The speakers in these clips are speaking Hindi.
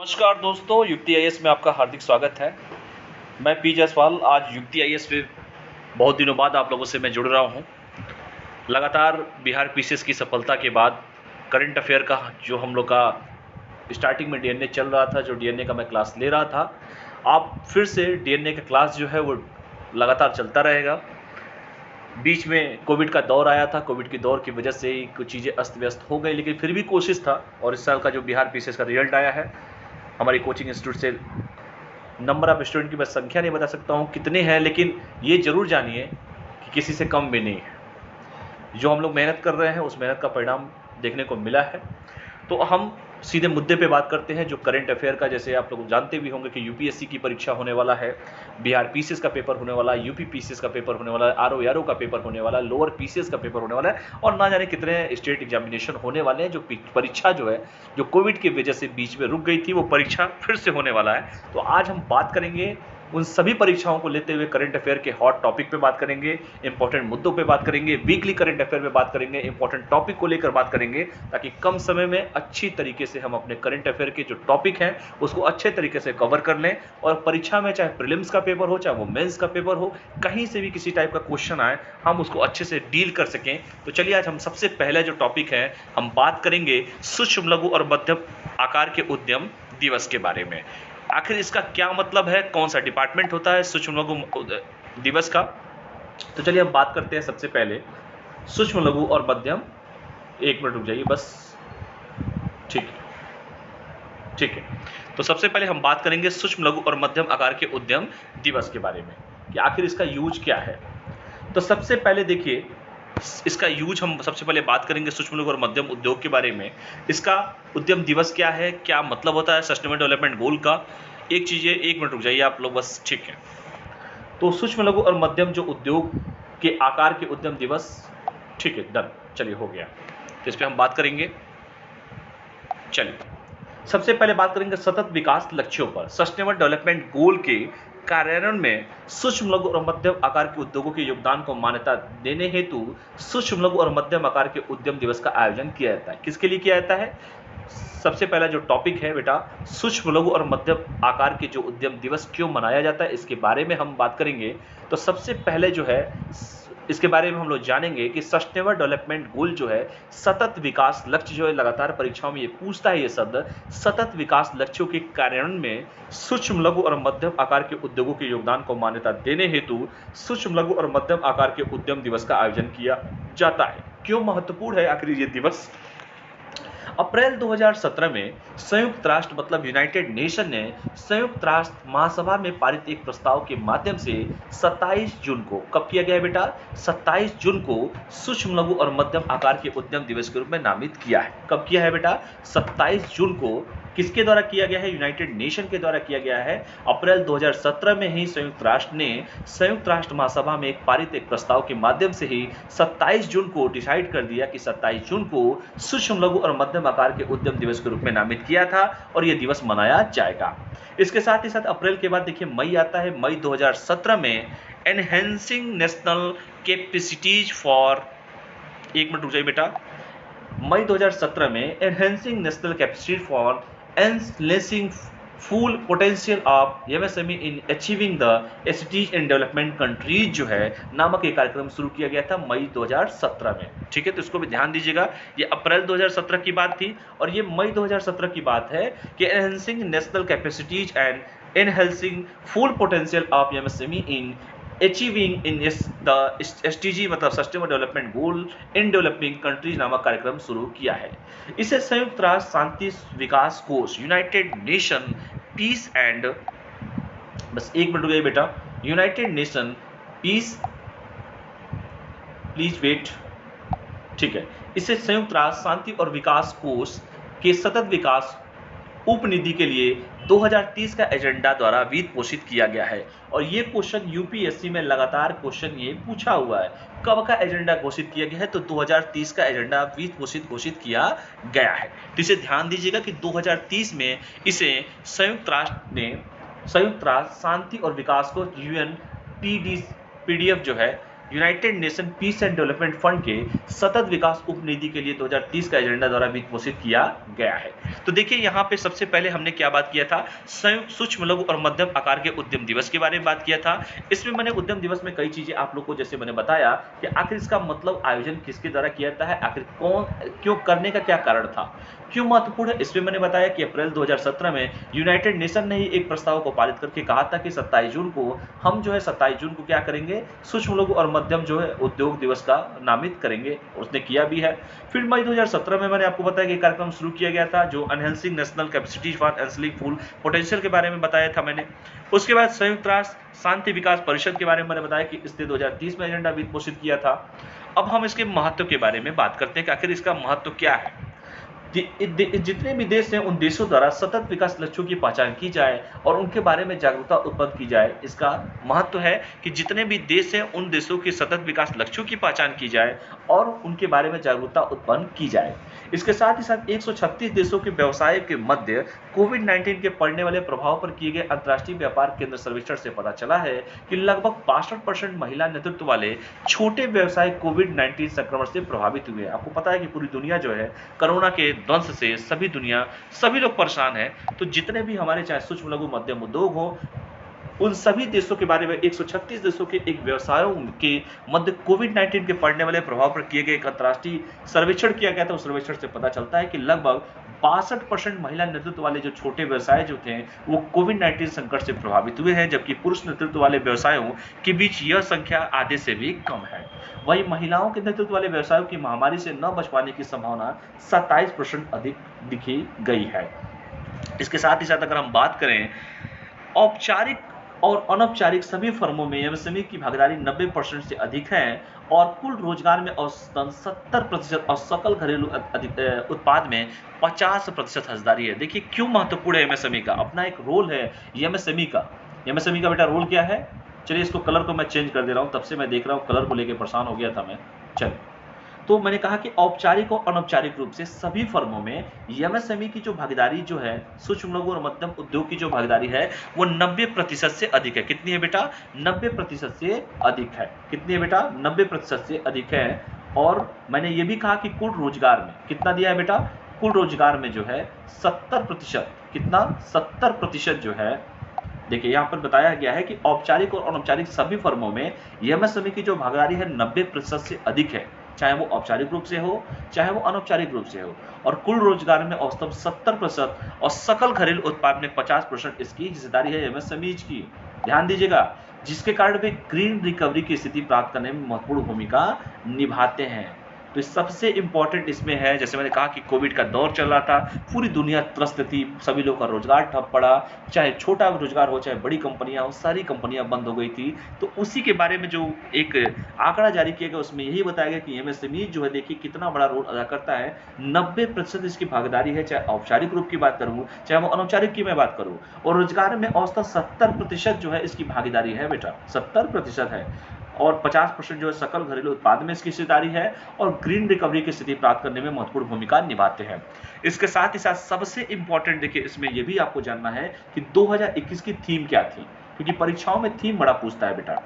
नमस्कार दोस्तों, युक्ति आईएएस में आपका हार्दिक स्वागत है। मैं पी जायसवाल। आज युक्ति आईएएस पे बहुत दिनों बाद आप लोगों से मैं जुड़ रहा हूँ। लगातार बिहार पीसीएस की सफलता के बाद करंट अफेयर का जो हम लोग का स्टार्टिंग में डीएनए चल रहा था, जो डीएनए का मैं क्लास ले रहा था, आप फिर से डीएनए का क्लास जो है वो लगातार चलता रहेगा। बीच में कोविड का दौर आया था, कोविड के दौर की वजह से ही कुछ चीज़ें अस्त व्यस्त हो गई, लेकिन फिर भी कोशिश था। और इस साल का जो बिहार पीसीएस का रिजल्ट आया है, हमारी कोचिंग इंस्टीट्यूट से नंबर ऑफ स्टूडेंट की मैं संख्या नहीं बता सकता हूँ कितने हैं, लेकिन ये जरूर जानिए कि किसी से कम भी नहीं है। जो हम लोग मेहनत कर रहे हैं उस मेहनत का परिणाम देखने को मिला है। तो हम सीधे मुद्दे पे बात करते हैं, जो करंट अफेयर का। जैसे आप लोग जानते भी होंगे कि यूपीएससी की परीक्षा होने वाला है, बिहार पीसीएस का पेपर होने वाला है, यूपी पीसीएस का पेपर होने वाला है, आरओ का पेपर होने वाला है, लोअर पीसीएस का पेपर होने वाला है, और ना जाने कितने स्टेट एग्जामिनेशन होने वाले हैं। जो परीक्षा जो है, जो कोविड की वजह से बीच में रुक गई थी, वो परीक्षा फिर से होने वाला है। तो आज हम बात करेंगे उन सभी परीक्षाओं को लेते हुए, करंट अफेयर के हॉट टॉपिक पे बात करेंगे, इंपॉर्टेंट मुद्दों पे बात करेंगे, वीकली करंट अफेयर पे बात करेंगे, इंपॉर्टेंट टॉपिक को लेकर बात करेंगे, ताकि कम समय में अच्छी तरीके से हम अपने करंट अफेयर के जो टॉपिक हैं उसको अच्छे तरीके से कवर कर लें। और परीक्षा में चाहे प्रीलिम्स का पेपर हो, चाहे वो मेंस का पेपर हो, कहीं से भी किसी टाइप का क्वेश्चन आए, हम उसको अच्छे से डील कर सकें। तो चलिए, आज हम सबसे पहले जो टॉपिक है, हम बात करेंगे सूक्ष्म, लघु और मध्यम आकार के उद्यम दिवस के बारे में। आखिर इसका क्या मतलब है, कौन सा डिपार्टमेंट होता है सूक्ष्म लघु दिवस का। तो चलिए हम बात करते हैं सबसे पहले सूक्ष्म, लघु और मध्यम। एक मिनट रुक जाइए बस। ठीक है, ठीक है। तो सबसे पहले हम बात करेंगे सूक्ष्म, लघु और मध्यम आकार के उद्यम दिवस के बारे में, कि आखिर इसका यूज क्या है। तो सबसे पहले देखिए, इसका यूज हम सबसे पहले बात करेंगे सूक्ष्म, लघु और मध्यम उद्योग के बारे में। इसका उद्यम दिवस क्या है, क्या मतलब होता है सस्टेनेबल डेवलपमेंट गोल का। एक चीज़, एक मिनट रुक जाइए आप लोग बस। ठीक है। तो सूक्ष्म, लघु और मध्यम जो उद्योग के आकार के उद्यम दिवस, ठीक है, डन, चलिए हो गया। तो इस पर हम बात करेंगे। चलिए, सबसे पहले बात करेंगे सतत विकास लक्ष्यों पर। सस्टेनेबल डेवलपमेंट गोल के कार्यान्वयन में सूक्ष्म, लघु और मध्यम आकार के उद्योगों के योगदान को मान्यता देने हेतु सूक्ष्म, लघु और मध्यम आकार के उद्यम दिवस का आयोजन किया जाता है। किसके लिए किया जाता है? सबसे पहला जो टॉपिक है बेटा, सूक्ष्म, लघु और मध्यम आकार के जो उद्यम दिवस क्यों मनाया जाता है, इसके बारे में हम बात करेंगे। तो सबसे पहले जो है, इसके बारे में हम लोग जानेंगे कि सस्टेनेबल डेवलपमेंट गोल जो है, सतत विकास लक्ष्य जो है, लगातार परीक्षाओं में ये पूछता है ये शब्द, सतत विकास लक्ष्यों के कार्यान्वयन में सूक्ष्म, लघु और मध्यम आकार के उद्योगों के योगदान को मान्यता देने हेतु सूक्ष्म, लघु और मध्यम आकार के उद्यम दिवस का आयोजन किया जाता है। क्यों महत्वपूर्ण है आखिर ये दिवस? अप्रैल 2017 में संयुक्त राष्ट्र मतलब यूनाइटेड नेशन ने संयुक्त राष्ट्र महासभा में पारित एक प्रस्ताव के माध्यम से 27 जून को, कब किया गया है बेटा? 27 जून को सूक्ष्म, लघु और मध्यम आकार के उद्यम दिवस के रूप में नामित किया है। कब किया है बेटा? 27 जून को। किसके द्वारा किया गया है? यूनाइटेड नेशन के द्वारा किया गया है। अप्रैल 2017 में ही संयुक्त राष्ट्र ने संयुक्त राष्ट्र महासभा में पारित एक प्रस्ताव के माध्यम से ही 27 जून को डिसाइड कर दिया कि 27 जून को सूक्ष्म, लघु और मध्यम आकार के उद्यम दिवस के रूप में नामित किया था, और यह दिवस मनाया जाएगा। इसके साथ ही साथ अप्रैल के बाद देखिए मई आता है। मई 2017 में एनहेंसिंग नेशनल कैपेसिटीज फॉर, एक मिनट रुक जाइए बेटा, मई 2017 में enhancing national capacity for unleashing full potential of MSME in achieving the SDGs in development countries जो है नामक एक कार्यक्रम शुरू किया गया था मई 2017 में। ठीक है, तो इसको भी ध्यान दीजिएगा। ये अप्रैल 2017 की बात थी, और ये मई 2017 की बात है कि enhancing national capacities and enhancing full potential of MSME in achieving in the SDG मतलब sustainable development goal in developing countries नामक कार्यक्रम शुरू किया है। इसे संयुक्त राष्ट्र शांति विकास कोष, यूनाइटेड नेशन पीस एंड, बस एक मिनट रुकिए बेटा, United Nation peace, please wait. ठीक है, इसे संयुक्त राष्ट्र शांति और विकास कोष के सतत विकास उपनिधि के लिए 2030 का एजेंडा द्वारा वित्त पोषित किया गया है। और ये क्वेश्चन यूपीएससी में लगातार क्वेश्चन ये पूछा हुआ है, कब का एजेंडा घोषित किया गया है? तो 2030 का एजेंडा वित्त पोषित घोषित किया गया है। तो इसे ध्यान दीजिएगा कि 2030 में इसे संयुक्त राष्ट्र शांति और विकास को यूएन पीडीएफ जो है United Nation peace and development fund के सतत विकास उपनिधि के लिए 2030 का एजेंडा द्वारा वित्त पोषित किया गया है। तो देखिए यहाँ पे सबसे पहले हमने क्या बात किया था, संयुक्त सूक्ष्म लघु और मध्यम आकार के उद्यम दिवस के बारे में बात किया था। इसमें मैंने उद्यम दिवस में कई चीजें आप लोग को जैसे मैंने बताया कि आखिर इसका मतलब आयोजन किसके द्वारा किया जाता है, आखिर कौन क्यों करने का क्या कारण था, क्यों महत्वपूर्ण है। इसमें मैंने बताया कि अप्रैल 2017 में यूनाइटेड नेशन ने ही एक प्रस्ताव को पारित करके कहा था कि 27 जून को हम जो है 27 जून को क्या करेंगे, सूक्ष्म लघु और मध्यम जो है उद्योग दिवस का नामित करेंगे, उसने किया भी है। फिर मई 2017 में मैंने आपको बताया कि कार्यक्रम शुरू किया गया था जो enhancing national capacity for unleashing full potential के बारे में बताया था मैंने। उसके बाद संयुक्त राष्ट्र शांति विकास परिषद के बारे में मैंने बताया कि इसने 2030 में एजेंडा वित्त पोषित किया था। अब हम इसके महत्व के बारे में बात करते हैं कि आखिर इसका महत्व क्या है। जितने भी देश हैं उन देशों द्वारा सतत विकास लक्ष्यों की पहचान की जाए और उनके बारे में जागरूकता उत्पन्न की जाए। इसका महत्व है कि जितने भी देश हैं उन देशों के सतत विकास लक्ष्यों की पहचान की जाए और उनके बारे में जागरूकता उत्पन्न की जाए। इसके साथ ही साथ 136 देशों के व्यवसाय के मध्य कोविड-19 के पड़ने वाले प्रभाव पर किए गए अंतर्राष्ट्रीय व्यापार केंद्र सर्वेक्षण से पता चला है कि लगभग 62% महिला नेतृत्व वाले छोटे व्यवसाय कोविड-19 संक्रमण से प्रभावित हुए। आपको पता है कि पूरी दुनिया जो है कोरोना के ध्वंस से सभी लोग परेशान हैं। तो जितने भी हमारे चाहे सूक्ष्म लघु मध्यम उद्योग हो, उन सभी देशों के बारे में 136 देशों के एक व्यवसायों के मध्य कोविड-19 के पड़ने वाले प्रभाव पर किए गए एक अंतर्राष्ट्रीय सर्वेक्षण किया गया था। उस सर्वेक्षण से पता चलता है कि लगभग 62% महिला नेतृत्व वाले जो छोटे व्यवसाय जो थे वो कोविड-19 संकट से प्रभावित हुए हैं, जबकि पुरुष नेतृत्व वाले व्यवसायों के बीच यह संख्या आधे से भी कम है। वहीं महिलाओं के नेतृत्व वाले व्यवसायों की महामारी से न बच पाने की संभावना 27% अधिक दिखी गई है। इसके साथ ही साथ अगर हम बात करें औपचारिक और अनौपचारिक सभी फर्मों में एमएसएमई की भागीदारी 90% से अधिक है और कुल रोजगार में औसतन 70% और सकल घरेलू उत्पाद में 50% हिस्सेदारी है। देखिए क्यों महत्वपूर्ण है एमएसएमई का, अपना एक रोल है एमएसएमई का। एमएसएमई का बेटा रोल क्या है, चलिए इसको कलर को मैं चेंज कर दे रहा हूँ, तब से मैं देख रहा हूँ कलर को लेकर परेशान हो गया था मैं। चलिए तो मैंने कहा कि औपचारिक और अनौपचारिक रूप से सभी फर्मों में एमएसएमई की जो भागीदारी जो है, सूक्ष्म लघु और मध्यम उद्योग की जो भागीदारी है वो 90% से अधिक है। कितनी है बेटा, 90% से अधिक है। कितनी है बेटा, 90% से अधिक है। और मैंने ये भी कहा कि कुल रोजगार में कितना दिया है बेटा, कुल रोजगार में जो है 70%, कितना 70% जो है। देखिए यहाँ पर बताया गया है कि औपचारिक और अनौपचारिक सभी फर्मों में एमएसएमई की जो भागीदारी है 90% से अधिक है, चाहे वो औपचारिक रूप से हो चाहे वो अनौपचारिक रूप से हो। और कुल रोजगार में औसतन 70% और सकल घरेलू उत्पाद में 50% इसकी हिस्सेदारी है एमएसएमई की। ध्यान दीजिएगा, जिसके कारण वे ग्रीन रिकवरी की स्थिति प्राप्त करने में महत्वपूर्ण भूमिका निभाते हैं। तो सबसे इंपॉर्टेंट इसमें है, जैसे मैंने कहा कि कोविड का दौर चल रहा था, पूरी दुनिया त्रस्त थी, सभी लोग का रोजगार ठप पड़ा, चाहे छोटा रोजगार हो चाहे बड़ी कंपनियां हो, सारी कंपनियां बंद हो गई थी। तो उसी के बारे में जो एक आंकड़ा जारी किया गया उसमें यही बताया गया कि एमएसएमई जो है देखिए कितना बड़ा रोल अदा करता है। 90% इसकी भागीदारी है, चाहे औपचारिक रूप की बात करूँ चाहे वो अनौपचारिक की मैं बात करूँ। और रोजगार में औसतन 70% जो है इसकी भागीदारी है बेटा, 70% है। और 50% जो है सकल घरेलू उत्पाद में इसकी हिस्सेदारी है और ग्रीन रिकवरी की स्थिति प्राप्त करने में महत्वपूर्ण भूमिका निभाते हैं। इसके साथ ही साथ सबसे इंपॉर्टेंट देखिए इसमें यह भी आपको जानना है कि 2021 की थीम क्या थी, क्योंकि परीक्षाओं में थीम बड़ा पूछता है बेटा।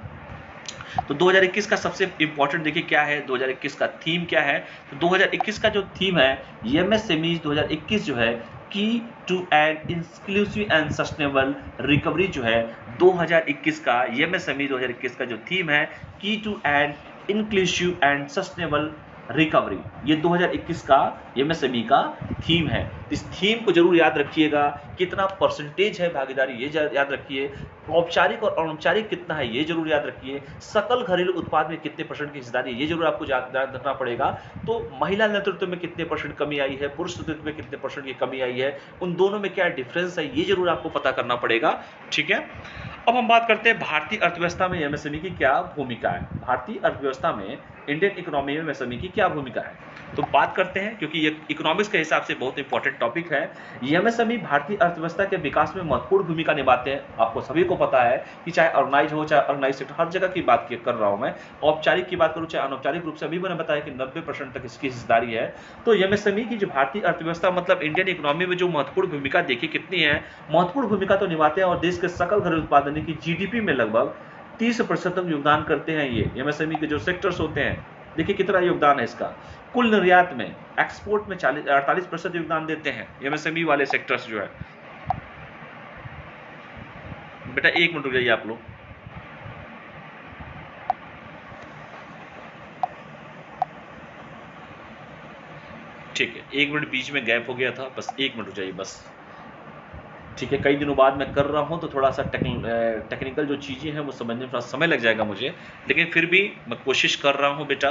तो 2021 का सबसे इंपॉर्टेंट देखिए क्या है, 2021 का थीम क्या है। तो 2021 का जो थीम है एमएसएमई 2021 जो है की to an inclusive and sustainable recovery जो है 2021 का एमएसएमई 2021 का जो थीम है की to an inclusive and sustainable recovery, ये 2021 का एमएसएमई का थीम है। इस थीम को जरूर याद रखिएगा। कितना परसेंटेज है भागीदारी ये याद रखिए, औपचारिक और अनौपचारिक कितना है ये जरूर याद रखिए, सकल घरेलू उत्पाद में कितने परसेंट की हिस्सेदारी ये जरूर आपको याद रखना पड़ेगा। तो महिला नेतृत्व में कितने परसेंट कमी आई है, पुरुष नेतृत्व में कितने परसेंट की कमी आई है, उन दोनों में क्या डिफरेंस है ये जरूर आपको पता करना पड़ेगा। ठीक है, अब हम बात करते हैं भारतीय अर्थव्यवस्था में एमएसएमई की क्या भूमिका है। भारतीय अर्थव्यवस्था में इंडियन इकोनॉमी में एमएसएमई की क्या भूमिका है, तो बात करते हैं, क्योंकि ये इकोनॉमिक्स के हिसाब से बहुत इंपॉर्टेंट टॉपिक है। एमएसएमई भारतीय अर्थव्यवस्था के विकास में महत्वपूर्ण भूमिका निभाते हैं। आपको सभी को पता है कि चाहे ऑर्गेनाइज हो चाहे ऑर्गेनाइज सेक्टर, हर जगह की बात कर रहा हूं मैं, औपचारिक की बात करूं चाहे अनौपचारिक रूप से, अभी मैंने बताया कि 90% तक इसकी हिस्सेदारी है। तो एमएसएमई की जो भारतीय अर्थव्यवस्था मतलब इंडियन इकोनॉमी में जो महत्वपूर्ण भूमिका देखिए कितनी है, महत्वपूर्ण भूमिका तो निभाते हैं और देश के सकल घरेलू उत्पाद यानी कि जीडीपी में लगभग 30% तक योगदान करते हैं ये एमएसएमई के जो सेक्टर्स होते हैं। देखिए कितना योगदान है इसका। कुल निर्यात में, एक्सपोर्ट में 48% योगदान देते हैं एमएसएमई वाले सेक्टर्स जो है। बेटा 1 मिनट रुक जाइए आप लोग। ठीक है, 1 मिनट बीच में गैप हो गया था, बस 1 मिनट रुक जाइए बस। ठीक है, कई दिनों बाद मैं कर रहा हूं तो थोड़ा सा टेक्निकल जो चीज़ें हैं वो समझने में थोड़ा समय लग जाएगा मुझे, लेकिन फिर भी मैं कोशिश कर रहा हूं बेटा।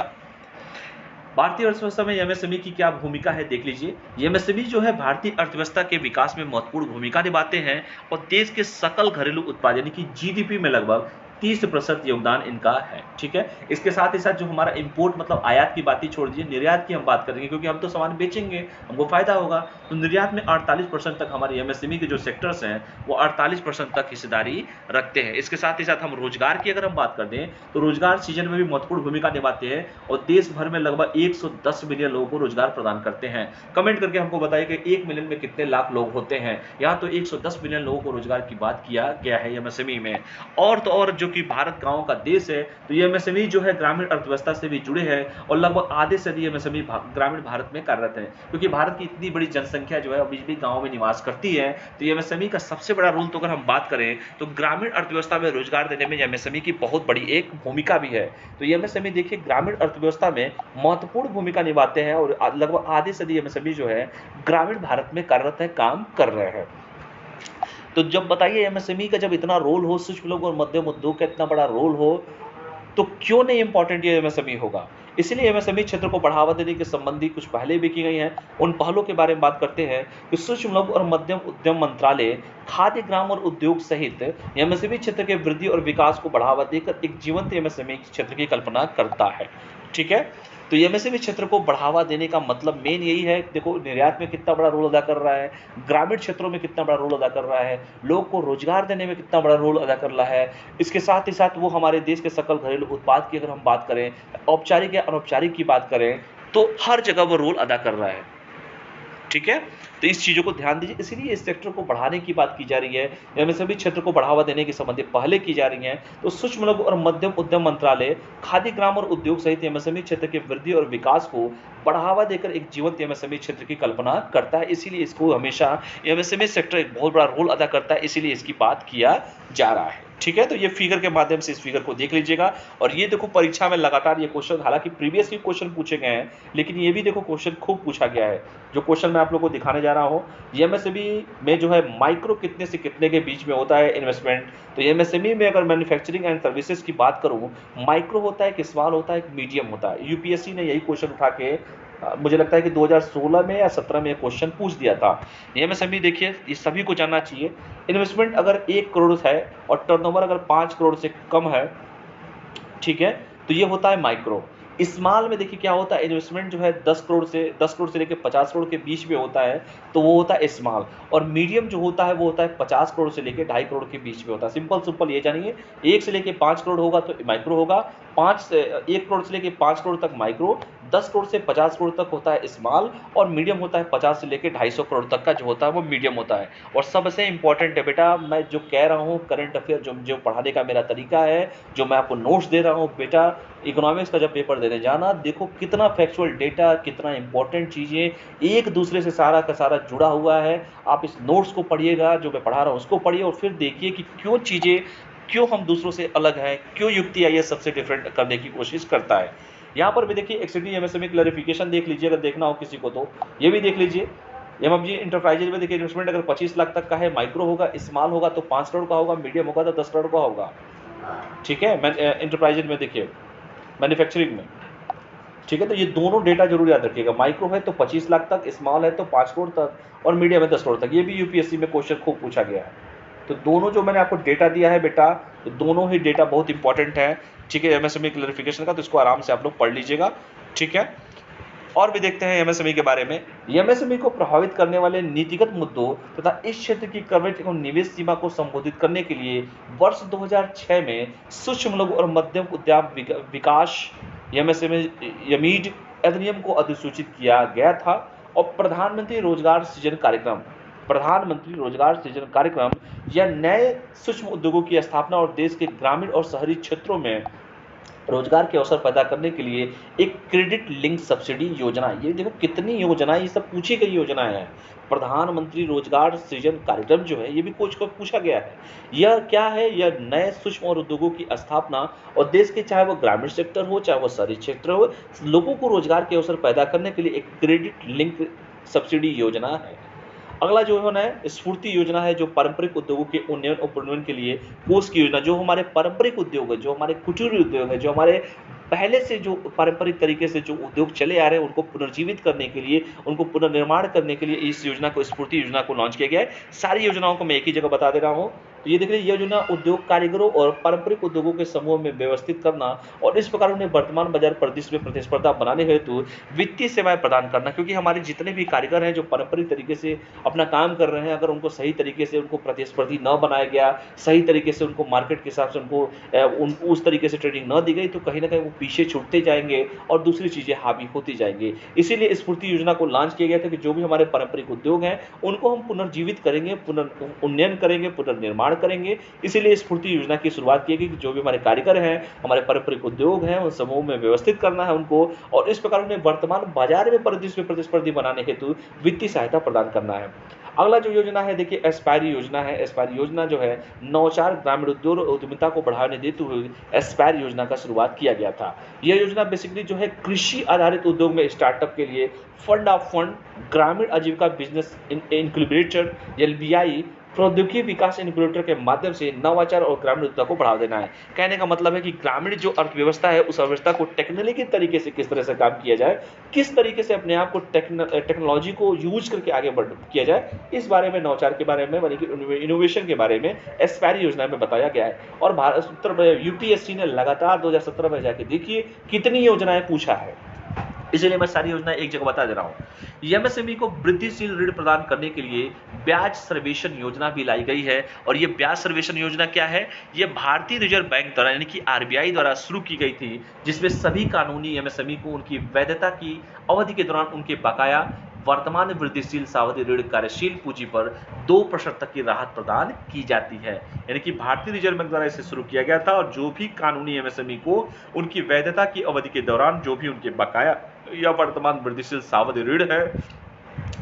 भारतीय अर्थव्यवस्था में एमएसएमई की क्या भूमिका है देख लीजिए। एमएसएमई जो है भारतीय अर्थव्यवस्था के विकास में महत्वपूर्ण भूमिका निभाते हैं और देश के सकल घरेलू उत्पाद यानी कि जीडीपी में लगभग 30% योगदान इनका है। ठीक है, इसके साथ ही साथ जो हमारा इंपोर्ट मतलब आयात की बात ही छोड़ दीजिए, निर्यात की हम बात करेंगे क्योंकि हम तो सामान बेचेंगे, हमको फायदा होगा। तो निर्यात में 48% तक हमारे एमएसएमई के जो सेक्टर्स हैं वो 48% तक हिस्सेदारी रखते हैं। इसके साथ ही साथ हम रोजगार की अगर हम बात कर दें तो रोजगार सृजन में भी महत्वपूर्ण भूमिका निभाते हैं और देश भर में लगभग 110 मिलियन लोगों को रोजगार प्रदान करते हैं। कमेंट करके हमको बताइए कि 1 मिलियन में कितने लाख लोग होते हैं। यहाँ तो 110 मिलियन लोगों को रोजगार की बात किया गया है एमएसएमई में। और तो और जो कि भारत गांव का देश है तो ये एमएसएमई जो है ग्रामीण अर्थव्यवस्था से भी जुड़े हैं और लगभग आधे से अधिक एमएसएमई ग्रामीण भारत में कार्यरत है। क्योंकि भारत की इतनी बड़ी जनसंख्या जो है अभी भी गांव में निवास करती है, तो एमएसएमई का सबसे बड़ा रोल तो अगर हम बात करें तो ग्रामीण अर्थव्यवस्था में रोजगार देने में एमएसएमई की बहुत बड़ी एक भूमिका भी है। तो एमएसएमई देखिए ग्रामीण अर्थव्यवस्था में महत्वपूर्ण भूमिका निभाते हैं और लगभग आधे से अधिक एमएसएमई जो है ग्रामीण भारत में कार्यरत है, काम कर रहे हैं। तो जब बताइए एमएसएमई का जब इतना रोल हो, सूक्ष्म लघु और मध्यम उद्योग का इतना बड़ा रोल हो, तो क्यों नहीं इंपॉर्टेंट ये एमएसएमई होगा। इसलिए एमएसएमई क्षेत्र को बढ़ावा देने के संबंधी कुछ पहले भी की गई हैं। उन पहलों के बारे में बात करते हैं कि सूक्ष्म लघु और मध्यम उद्यम मंत्रालय खाद्य ग्राम और उद्योग सहित एमएसएमई क्षेत्र के वृद्धि और विकास को बढ़ावा देकर एक जीवंत एमएसएमई क्षेत्र की कल्पना करता है। ठीक है, तो एमएसएमई क्षेत्र को बढ़ावा देने का मतलब मेन यही है। देखो निर्यात में कितना बड़ा रोल अदा कर रहा है, ग्रामीण क्षेत्रों में कितना बड़ा रोल अदा कर रहा है, लोगों को रोजगार देने में कितना बड़ा रोल अदा कर रहा है। इसके साथ ही साथ वो हमारे देश के सकल घरेलू उत्पाद की अगर हम बात करें, औपचारिक या अनौपचारिक की बात करें, तो हर जगह वो रोल अदा कर रहा है। ठीक है, तो इस चीजों को ध्यान दीजिए। इसलिए इस सेक्टर को बढ़ाने की बात की जा रही है, एमएसएमई क्षेत्र को बढ़ावा देने के संबंधी पहले की जा रही है। तो सूक्ष्म लघु और मध्यम उद्यम मंत्रालय खाद्य ग्राम और उद्योग सहित एमएसएमई क्षेत्र के वृद्धि और विकास को बढ़ावा देकर एक जीवंत एमएसएमई क्षेत्र की कल्पना करता है। इसीलिए इसको हमेशा एमएसएमई सेक्टर एक बहुत बड़ा रोल अदा करता है, इसीलिए इसकी बात किया जा रहा है। ठीक है, तो ये फिगर के माध्यम से इस फिगर को देख लीजिएगा। और ये देखो परीक्षा में लगातार ये क्वेश्चन, हालांकि प्रीवियस भी क्वेश्चन पूछे गए हैं, लेकिन ये भी देखो क्वेश्चन खूब पूछा गया है। जो क्वेश्चन मैं आप लोगों को दिखाने जा रहा हूँ, एमएसएमई में जो है माइक्रो कितने से कितने के बीच में होता है इन्वेस्टमेंट। तो एमएसएमई में अगर मैन्युफैक्चरिंग एंड सर्विसेज की बात करूँ, माइक्रो होता है, एक स्मॉल होता है, एक मीडियम होता है। यूपीएससी ने यही क्वेश्चन उठा के मुझे लगता है कि 2016 में या 17 में क्वेश्चन पूछ दिया था। एमएसएमई देखिए ये सभी को जानना चाहिए। इन्वेस्टमेंट अगर 1 करोड़ है और टर्नओवर अगर 5 करोड़ से कम है, ठीक है, तो ये होता है माइक्रो। स्मॉल में देखिए क्या होता है, इन्वेस्टमेंट जो है 10 करोड़ से लेकर 50 करोड़ के बीच में होता है, तो वो होता है स्मॉल। और मीडियम जो होता है वो होता है 50 करोड़ से लेकर 2.5 करोड़ के बीच में होता है। सिंपल ये जानिए, 1 से लेकर 5 करोड़ होगा तो माइक्रो होगा, 1 करोड़ से लेकर 5 करोड़ तक माइक्रो, 10 करोड़ से 50 करोड़ तक होता है स्मॉल, और मीडियम होता है 50 से लेकर 250 करोड़ तक का जो होता है वो मीडियम होता है। और सबसे इंपॉर्टेंट है बेटा, मैं जो कह रहा हूँ करंट अफेयर जो पढ़ाने का मेरा तरीका है, जो मैं आपको नोट्स दे रहा हूँ बेटा, इकोनॉमिक्स का जब पेपर देने जाना, देखो कितना फैक्चुअल डेटा, कितना इंपॉर्टेंट चीज़ें एक दूसरे से सारा का सारा जुड़ा हुआ है। आप इस नोट्स को पढ़िएगा, जो मैं पढ़ा रहा हूँ उसको पढ़िए, और फिर देखिए कि क्यों हम दूसरों से अलग हैं, क्यों युक्ति आईएएस सबसे डिफरेंट करने की कोशिश करता है। यहाँ पर भी देखिए एक्सटी एमएसएमई क्लैरिफिकेशन देख लीजिए, अगर देखना हो किसी को तो ये भी देख लीजिए। एमएफजी इंटरप्राइजेज में देखिए इन्वेस्टमेंट अगर 25 लाख तक का है, माइक्रो होगा, स्मॉल होगा तो 5 करोड़ का होगा, मीडियम होगा तो 10 करोड़ का होगा। ठीक है, इंटरप्राइजेज में देखिए मैन्युफैक्चरिंग में, ठीक है, तो ये दोनों डेटा जरूर याद रखिएगा। माइक्रो है तो 25 लाख तक, स्मॉल है तो 5 करोड़ तक, और मीडियम है 10 करोड़ तक। ये भी यूपीएससी में क्वेश्चन खूब पूछा गया है। तो दोनों जो मैंने आपको डेटा दिया है बेटा, तो दोनों ही डेटा बहुत इंपॉर्टेंट है। ठीक है, एमएसएमई क्लैरिफिकेशन का, तो इसको आराम से आप लोग पढ़ लीजिएगा। ठीक है, और भी देखते हैं एमएसएमई के बारे में। एमएसएमई को प्रभावित करने वाले नीतिगत मुद्दों तथा इस क्षेत्र की कवरेज एवं निवेश सीमा को संबोधित करने के लिए वर्ष 2006 में सूक्ष्म लघु और मध्यम उद्यम विकास यमीड अधिनियम को अधिसूचित किया गया था, और प्रधानमंत्री रोजगार सृजन कार्यक्रम प्रधानमंत्री रोजगार सृजन कार्यक्रम या नए सूक्ष्म उद्योगों की स्थापना और देश के ग्रामीण और शहरी क्षेत्रों में रोजगार के अवसर पैदा करने के लिए एक क्रेडिट लिंक सब्सिडी योजना। ये देखो कितनी योजनाएं, ये सब पूछी गई योजनाएं हैं। प्रधानमंत्री रोजगार सृजन कार्यक्रम जो है ये भी कुछ को पूछा गया है। यह क्या है? यह नए सूक्ष्म और उद्योगों की स्थापना और देश के चाहे वो ग्रामीण सेक्टर हो चाहे वो शहरी क्षेत्र हो, लोगों को रोजगार के अवसर पैदा करने के लिए एक क्रेडिट लिंक सब्सिडी योजना है। अगला जो है स्फूर्ति योजना है, जो पारंपरिक उद्योगों के उन्नयन और प्रोन्नयन के लिए कोष की योजना। जो हमारे पारंपरिक उद्योग है, जो हमारे कुटीर उद्योग है, जो हमारे पहले से जो पारंपरिक तरीके से जो उद्योग चले आ रहे हैं उनको पुनर्जीवित करने के लिए, उनको पुनर्निर्माण करने के लिए इस योजना को, स्फूर्ति योजना को लॉन्च किया गया है। सारी योजनाओं को मैं एक ही जगह बता दे रहा हूँ। तो ये देखिए, यह योजना उद्योग कारीगरों और पारंपरिक उद्योगों के समूह में व्यवस्थित करना और इस प्रकार उन्हें वर्तमान बाजार परिदृश्य में प्रतिस्पर्धा बनाने हेतु वित्तीय सेवाएं प्रदान करना। क्योंकि हमारे जितने भी कारीगर हैं जो पारंपरिक तरीके से अपना काम कर रहे हैं, अगर उनको सही तरीके से उनको प्रतिस्पर्धी न बनाया गया, सही तरीके से उनको मार्केट के हिसाब से उनको उस तरीके से ट्रेनिंग न दी गई, तो कहीं ना कहीं वो पीछे छूटते जाएंगे और दूसरी चीजें हावी होती जाएंगी। इसीलिए स्फूर्ति योजना को लॉन्च किया गया था कि जो भी हमारे पारंपरिक उद्योग हैं उनको हम पुनर्जीवित करेंगे, पुनर्उन्नयन करेंगे, पुनर्निर्माण करेंगे। इसीलिए स्फूर्ति योजना की शुरुआत की गई कि जो भी हमारे कारीगर हैं, हमारे पारंपरिक उद्योग हैं, उन समूह में व्यवस्थित करना है उनको और इस प्रकार उन्हें वर्तमान बाजार में परिदृश्य में प्रतिस्पर्धी बनाने हेतु वित्तीय सहायता प्रदान करना है। अगला जो योजना है देखिए एस्पायर योजना है। एस्पायर योजना जो है नवाचार, ग्रामीण उद्योग और उद्यमिता को बढ़ावा देते हुए एस्पायर योजना का शुरुआत किया गया था। यह योजना बेसिकली जो है कृषि आधारित उद्योग में स्टार्टअप के लिए फंड ऑफ फंड, ग्रामीण आजीविका बिजनेस इनक्यूबेटर एलबीआई, प्रौद्योगिकी विकास इनक्यूबेटर के माध्यम से नवाचार और ग्रामीण उद्यमिता को बढ़ावा देना है। कहने का मतलब है कि ग्रामीण जो अर्थव्यवस्था है उस अर्थव्यवस्था को टेक्नोलॉजी के तरीके से किस तरह से काम किया जाए, किस तरीके से अपने आप को टेक्नोलॉजी को यूज करके आगे बढ़ किया जाए, इस बारे में, नवाचार के बारे में, यानी कि इनोवेशन के बारे में एस्पायर योजना में बताया गया है। और भारत यूपीएससी ने लगातार 2017 में जाके देखिए कितनी योजनाएं पूछा है, इसलिए मैं सारी योजना एक जगह बता दे रहा हूं। एमएसएमई को वृद्धिशील ऋण प्रदान करने के लिए ब्याज सर्वेक्षण योजना भी लाई गई है। और ये ब्याज सर्वेक्षण योजना क्या है? ये भारतीय रिजर्व बैंक द्वारा यानी कि आरबीआई द्वारा शुरू की गई थी, जिसमें सभी कानूनी एमएसएमई को उनकी वैधता की अवधि के दौरान उनके बकाया वर्तमान वृद्धिशील सावधि ऋण कार्यशील पूंजी पर 2% तक की राहत प्रदान की जाती है। यानी कि भारतीय रिजर्व बैंक द्वारा इसे शुरू किया गया था और जो भी कानूनी एमएसएमई को उनकी वैधता की अवधि के दौरान जो भी उनके बकाया या वर्तमान वृद्धिशील सावधि ऋण है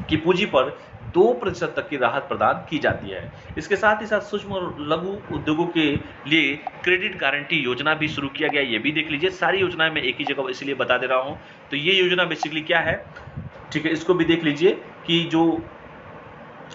की पूंजी पर 2% तक की राहत प्रदान की जाती है। इसके साथ ही साथ सूक्ष्म और लघु उद्योगों के लिए क्रेडिट गारंटी योजना भी शुरू किया गया, ये भी देख लीजिए। सारी योजनाएं मैं एक ही जगह इसलिए बता दे रहा हूं। तो ये योजना बेसिकली क्या है, ठीक है, इसको भी देख लीजिए कि जो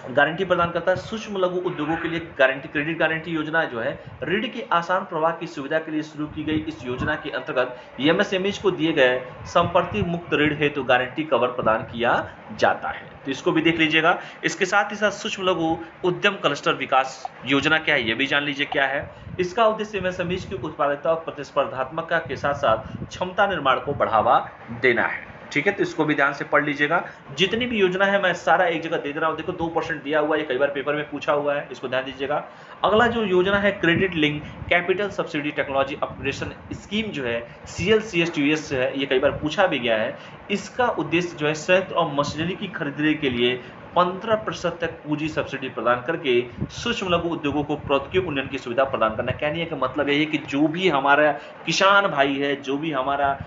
गारंटी प्रदान करता है सूक्ष्म लघु उद्योगों के लिए गारंटी, क्रेडिट गारंटी योजना जो है ऋण के आसान प्रवाह की सुविधा के लिए शुरू की गई। इस योजना के अंतर्गत एमएसएमईज को दिए गए संपत्ति मुक्त ऋण हेतु गारंटी कवर प्रदान किया जाता है। तो इसको भी देख लीजिएगा। इसके साथ ही साथ सूक्ष्म लघु उद्यम क्लस्टर विकास योजना क्या है, ये भी जान लीजिए क्या है। इसका उद्देश्य एमएसएमईज की उत्पादकता और प्रतिस्पर्धात्मकता के साथ साथ क्षमता निर्माण को बढ़ावा देना है। ठीक है, तो इसको भी ध्यान से पढ़ लीजिएगा। जितनी भी योजना है मैं सारा एक जगह दे रहा हूं। देखो 2% दिया हुआ है, कई बार पेपर में पूछा हुआ है, इसको ध्यान दीजिएगा। अगला जो योजना है credit link capital subsidy technology upgradation scheme जो है CLCSTUS है, ये कई बार पूछा भी गया है। इसका उद्देश्य जो है संयंत्र और मशीनरी की खरीदने के लिए 15% तक पूंजी सब्सिडी प्रदान करके सूक्ष्म लघु उद्योगों को प्रौद्योगिकी उन्नयन की सुविधा प्रदान करना। कहने का मतलब यही है कि जो भी हमारा किसान भाई है, जो भी हमारा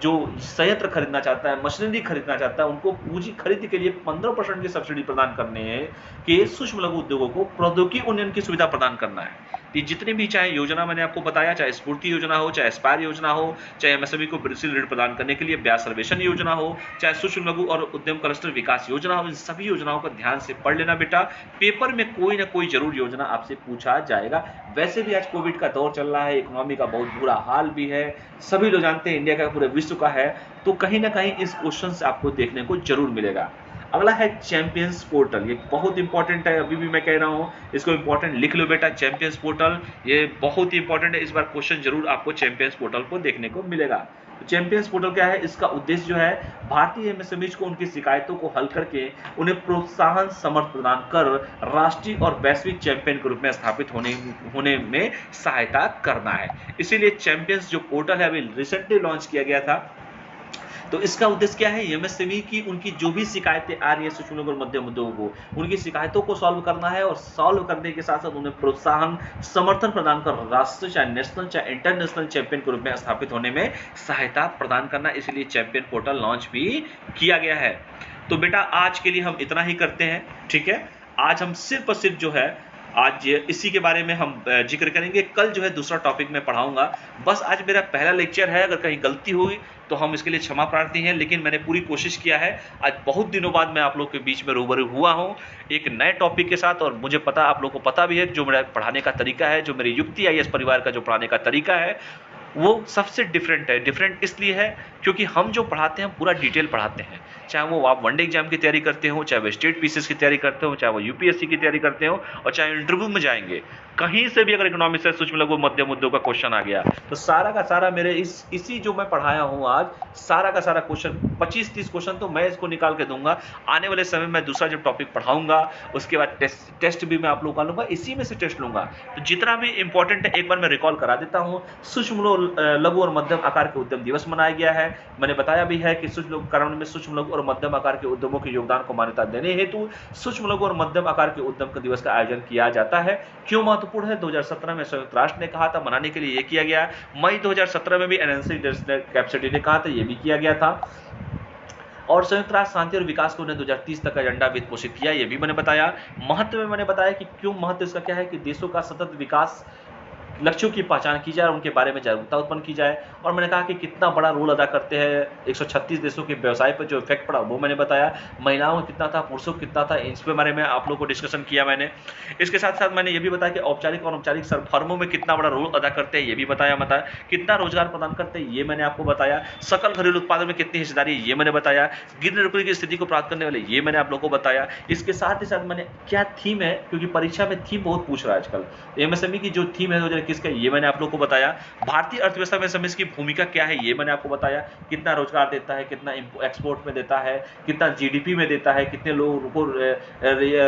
जो संयंत्र खरीदना चाहता है, मशीनरी खरीदना चाहता है, उनको पूंजी खरीद के लिए 15% की सब्सिडी प्रदान करने हैं कि सूक्ष्म लघु उद्योगों को प्रौद्योगिकी उन्नयन की सुविधा प्रदान करना है। ये जितने भी चाहे योजना मैंने आपको बताया, चाहे स्फूर्ति योजना हो, चाहे एस्पायर योजना हो, चाहे एमएसएमई को वृद्धिशील ऋण प्रदान करने के लिए ब्याज सर्वेक्षण योजना हो, चाहे सूक्ष्म लघु और उद्यम क्लस्टर विकास योजना हो, इन सभी योजनाओं को ध्यान से पढ़ लेना बेटा। पेपर में कोई ना कोई जरूर योजना आपसे पूछा जाएगा। वैसे भी आज कोविड का दौर चल रहा है, इकोनॉमी का बहुत बुरा हाल भी है, सभी लोग जानते हैं, इंडिया का पूरे विश्व का है, तो कहीं ना कहीं इस क्वेश्चन से आपको देखने को जरूर मिलेगा। अगला है चैंपियंस पोर्टल, ये बहुत इंपॉर्टेंट है, अभी भी मैं कह रहा हूं, इसको इंपॉर्टेंट लिख लो बेटा। चैंपियंस पोर्टल ये बहुत ही इंपॉर्टेंट है, इस बार क्वेश्चन जरूर आपको चैंपियंस पोर्टल को देखने को मिलेगा। तो चैंपियंस पोर्टल क्या है? इसका उद्देश्य जो है भारतीय एमएसएमईज को उनकी शिकायतों को हल करके उन्हें प्रोत्साहन समर्थन प्रदान कर राष्ट्रीय और वैश्विक चैंपियन के रूप में स्थापित होने में सहायता करना है। इसीलिए चैंपियंस जो पोर्टल है अभी रिसेंटली लॉन्च किया गया था। तो इसका उद्देश्य क्या है, एमएसएमई की उनकी जो भी शिकायतें आ रही है सूक्ष्म लघु और मध्यम उद्योगों को, उनकी शिकायतों को सॉल्व करना है और सॉल्व करने के साथ साथ उन्हें प्रोत्साहन समर्थन प्रदान कर राष्ट्रीय चाहे नेशनल चाहे इंटरनेशनल चैंपियन के रूप में स्थापित होने में सहायता प्रदान करना, इसलिए चैंपियन पोर्टल लॉन्च भी किया गया है। तो बेटा आज के लिए हम इतना ही करते हैं, ठीक है। आज हम सिर्फ और सिर्फ जो है आज इसी के बारे में हम जिक्र करेंगे। कल जो है दूसरा टॉपिक मैं पढ़ाऊंगा। बस आज मेरा पहला लेक्चर है, अगर कहीं गलती हुई तो हम इसके लिए क्षमा प्रार्थी हैं, लेकिन मैंने पूरी कोशिश किया है। आज बहुत दिनों बाद मैं आप लोग के बीच में रूबरू हुआ हूं एक नए टॉपिक के साथ, और मुझे पता, आप लोग को पता भी है, जो मेरा पढ़ाने का तरीका है, जो मेरे युक्ति आईएएस परिवार का जो पढ़ाने का तरीका है वो सबसे डिफरेंट है। डिफरेंट इसलिए है क्योंकि हम जो पढ़ाते हैं पूरा डिटेल पढ़ाते हैं, चाहे वो आप वनडे एग्जाम की तैयारी करते हो, चाहे वो स्टेट पीसीएस की तैयारी करते हो, चाहे वो यूपीएससी की तैयारी करते हो, और चाहे इंटरव्यू में जाएंगे कहीं से भी अगर इकोनॉमिक्स से सूक्ष्म लघु मध्यम उद्योग का क्वेश्चन आ गया तो सारा का सारा मेरे इसी जो मैं पढ़ाया हूं आज, सारा का सारा क्वेश्चन 25-30 क्वेश्चन तो मैं इसको निकाल के दूंगा। आने वाले समय में दूसरा जब टॉपिक पढ़ाऊंगा उसके बाद टेस्ट भी मैं आप लोगों का लूंगा, इसी में से टेस्ट लूंगा। तो जितना भी इंपॉर्टेंट है एक बार मैं रिकॉल करा देता हूं। सूक्ष्म लघु और मध्यम आकार के उद्यम दिवस मनाया गया है। मैंने बताया भी है कि कार्यान्वयन में सूक्ष्म लघु और मध्यम आकार के उद्यमों के योगदान को मान्यता देने हेतु सूक्ष्म लघु और मध्यम आकार के उद्यम दिवस का आयोजन किया जाता है। क्यों महत्वपूर्ण है? 2017 में संयुक्त राष्ट्र ने कहा था मनाने के लिए ये किया गया। मई 2017 में भी एनएनसी कैपेसिटी ने कहा था, ये भी किया गया था। और संयुक्त राष्ट्र शांति और विकास को उन्हें 2030 तक एजेंडा वित्त पोषित किया, ये भी मैंने बताया। महत्व में मैंने बताया कि क्यों महत्व इसका क्या है कि देशों का सतत विकास लक्ष्यों की पहचान की जाए और उनके बारे में जागरूकता उत्पन्न की जाए। और मैंने कहा कि कितना बड़ा रोल अदा करते हैं 136 देशों के व्यवसाय पर जो इफेक्ट पड़ा वो मैंने बताया। महिलाओं का कितना था, पुरुषों का कितना था, इसके बारे में आप लोगों को डिस्कशन किया मैंने। इसके साथ साथ मैंने ये भी बताया कि औपचारिक और अनौपचारिक फर्मों में कितना बड़ा रोल अदा करते हैं, ये भी बताया। कितना रोजगार प्रदान करते हैं, ये मैंने आपको बताया। सकल घरेलू उत्पादन में कितनी हिस्सेदारी, ये मैंने बताया। गिरने रुकने की स्थिति को प्राप्त करने वाले, ये मैंने आप लोगों को बताया। इसके साथ ही साथ मैंने क्या थीम है, क्योंकि परीक्षा में थीम बहुत पूछ रहा है आजकल, एमएसएमई की जो थीम है 2021 का, ये मैंने आप लोगों को बताया। भारतीय अर्थव्यवस्था में एमएसएमई की भूमिका क्या है, ये मैंने आपको बताया। कितना रोजगार देता है, कितना एक्सपोर्ट में देता है, कितना जीडीपी में देता है, कितने लोगों को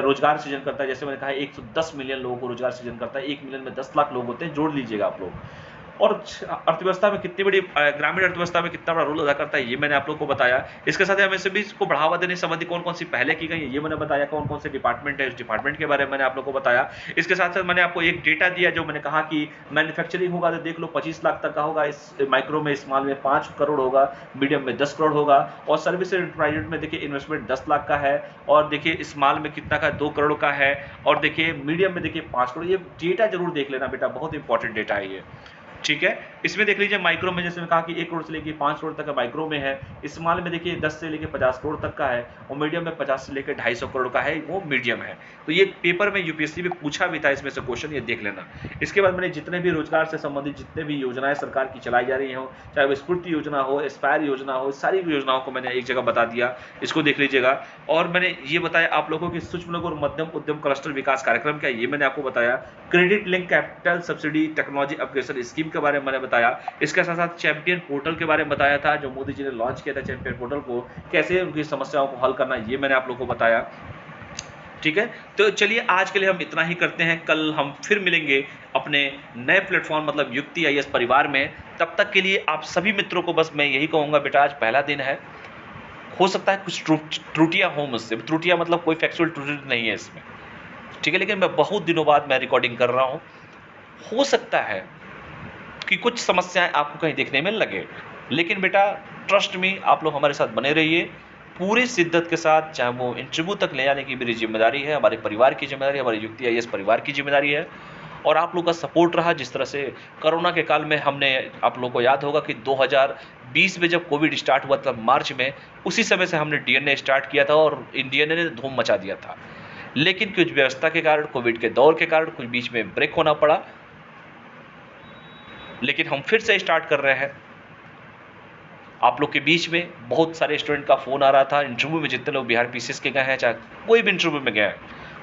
रोजगार सृजन करता है। जैसे मैंने कहा 110 मिलियन लोगों को रोजगार सृजन करता है। 1 मिलियन में 10 लाख लोग होते हैं, जोड़ लीजिएगा आप लोग। और अर्थव्यवस्था में कितनी बड़ी, ग्रामीण अर्थव्यवस्था में कितना बड़ा रोल अदा करता है, ये मैंने आप लोगों को बताया। इसके साथ एमएसएमई को बढ़ावा देने संबंधी कौन कौन सी पहले की गई है, ये मैंने बताया। कौन कौन से डिपार्टमेंट है, उस डिपार्टमेंट के बारे में मैंने आप लोगों को बताया। इसके साथ साथ मैंने आपको एक डेटा दिया, जो मैंने कहा कि मैन्युफैक्चरिंग होगा तो देख लो 25 लाख तक का होगा, इस माइक्रो में, स्मॉल में 5 करोड़ होगा, मीडियम में 10 करोड़ होगा, और सर्विस एंड प्राइवेट में देखिए इन्वेस्टमेंट 10 लाख का है, और देखिए स्मॉल में कितना का 2 करोड़ का है, और देखिए मीडियम में देखिए 5 करोड़। ये डेटा जरूर देख लेना बेटा, बहुत इंपॉर्टेंट डेटा है ये, ठीक है। इसमें देख लीजिए माइक्रो में, जैसे मैं कहा कि 1 करोड़ से लेकर 5 करोड़ तक का माइक्रो में है। स्मॉल में देखिए 10 से लेकर 50 करोड़ तक का है, और मीडियम में 50 से लेकर 250 करोड़ का है, वो मीडियम है। तो ये पेपर में यूपीएससी में पूछा भी था इसमें से क्वेश्चन, ये देख लेना। इसके बाद मैंने जितने भी रोजगार से संबंधित जितने भी योजनाएं सरकार की चलाई जा रही हो, चाहे वो स्फूर्ति योजना हो, एस्पायर योजना हो, सारी योजनाओं को मैंने एक जगह बता दिया, इसको देख लीजिएगा। और मैंने ये बताया आप लोगों की सूक्ष्म लघु और मध्यम उद्यम क्लस्टर विकास कार्यक्रम क्या है, ये मैंने आपको बताया। Credit link capital subsidy technology upgradation scheme के बारे में मैंने बताया। इसके साथ साथ चैंपियन पोर्टल के बारे में बताया था, जो मोदी जी ने लॉन्च किया था चैंपियन पोर्टल को, कैसे उनकी समस्याओं को हल करना, ये मैंने आप लोगों को बताया, ठीक है। तो चलिए आज के लिए हम इतना ही करते हैं। कल हम फिर मिलेंगे अपने नए प्लेटफॉर्म मतलब युक्ति आईएएस परिवार में। तब तक के लिए आप सभी मित्रों को बस मैं यही कहूंगा, बेटा आज पहला दिन है, हो सकता है कुछ त्रुटियां हो मुझसे। त्रुटियां मतलब कोई फैक्चुअल त्रुटि नहीं है इसमें, ठीक है, लेकिन मैं बहुत दिनों बाद मैं रिकॉर्डिंग कर रहा हूं। हो सकता है कि कुछ समस्याएं आपको कहीं देखने में लगे, लेकिन बेटा ट्रस्ट में आप लोग हमारे साथ बने रहिए पूरी शिद्दत के साथ। चाहे वो इंटरव्यू तक ले जाने की मेरी जिम्मेदारी है, हमारे परिवार की जिम्मेदारी है, हमारी युक्ति आईएएस परिवार की जिम्मेदारी है। और आप लोग का सपोर्ट रहा, जिस तरह से कोरोना के काल में हमने, आप लोग को याद होगा कि 2020 में जब कोविड स्टार्ट हुआ था मार्च में, उसी समय से हमने डीएनए स्टार्ट किया था और डीएनए ने धूम मचा दिया था। लेकिन कुछ व्यवस्था के कारण, कोविड के दौर के कारण कुछ बीच में ब्रेक होना पड़ा, लेकिन हम फिर से स्टार्ट कर रहे हैं। आप लोग के बीच में बहुत सारे स्टूडेंट का फोन आ रहा था, इंटरव्यू में जितने लोग बिहार पीसीएस के गए हैं, चाहे कोई भी इंटरव्यू में गए हैं,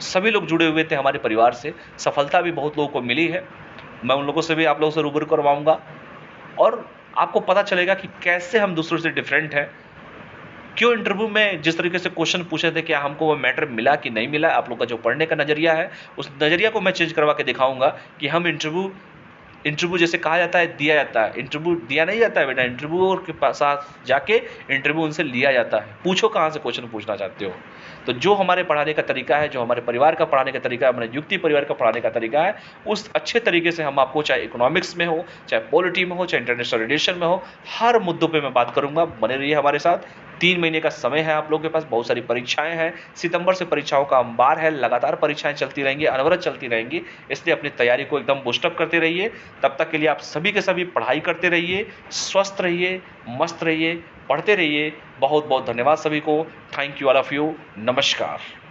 सभी लोग जुड़े हुए थे हमारे परिवार से। सफलता भी बहुत लोगों को मिली है। मैं उन लोगों से भी आप लोगों से रूबरू करवाऊंगा, और आपको पता चलेगा कि कैसे हम दूसरों से डिफरेंट हैं। क्यों इंटरव्यू में जिस तरीके से क्वेश्चन पूछे थे, क्या हमको वो मैटर मिला कि नहीं मिला। आप लोग का जो पढ़ने का नजरिया है, उस नजरिया को मैं चेंज करवा के दिखाऊंगा कि हम इंटरव्यू इंटरव्यू जैसे कहा जाता है दिया जाता है, इंटरव्यू दिया नहीं जाता है बेटा, इंटरव्यू के साथ जाके इंटरव्यू उनसे लिया जाता है। पूछो कहाँ से क्वेश्चन पूछना चाहते हो। तो जो हमारे पढ़ाने का तरीका है, जो हमारे परिवार का पढ़ाने का तरीका है, हमारे युक्ति परिवार का पढ़ाने का तरीका है, उस अच्छे तरीके से हम आपको, चाहे इकोनॉमिक्स में हो, चाहे पॉलिटी में हो, चाहे इंटरनेशनल रिलेशन में हो, हर मुद्दों पे मैं बात करूंगा। बने रहिए हमारे साथ। 3 महीने का समय है आप लोगों के पास, बहुत सारी परीक्षाएं हैं, सितंबर से परीक्षाओं का अंबार है, लगातार परीक्षाएं चलती रहेंगी, अनवरत चलती रहेंगी, इसलिए अपनी तैयारी को एकदम बूस्टअप करते रहिए। तब तक के लिए आप सभी के सभी पढ़ाई करते रहिए, स्वस्थ रहिए, मस्त रहिए, पढ़ते रहिए। बहुत बहुत धन्यवाद सभी को। Thank you all of you. नमस्कार।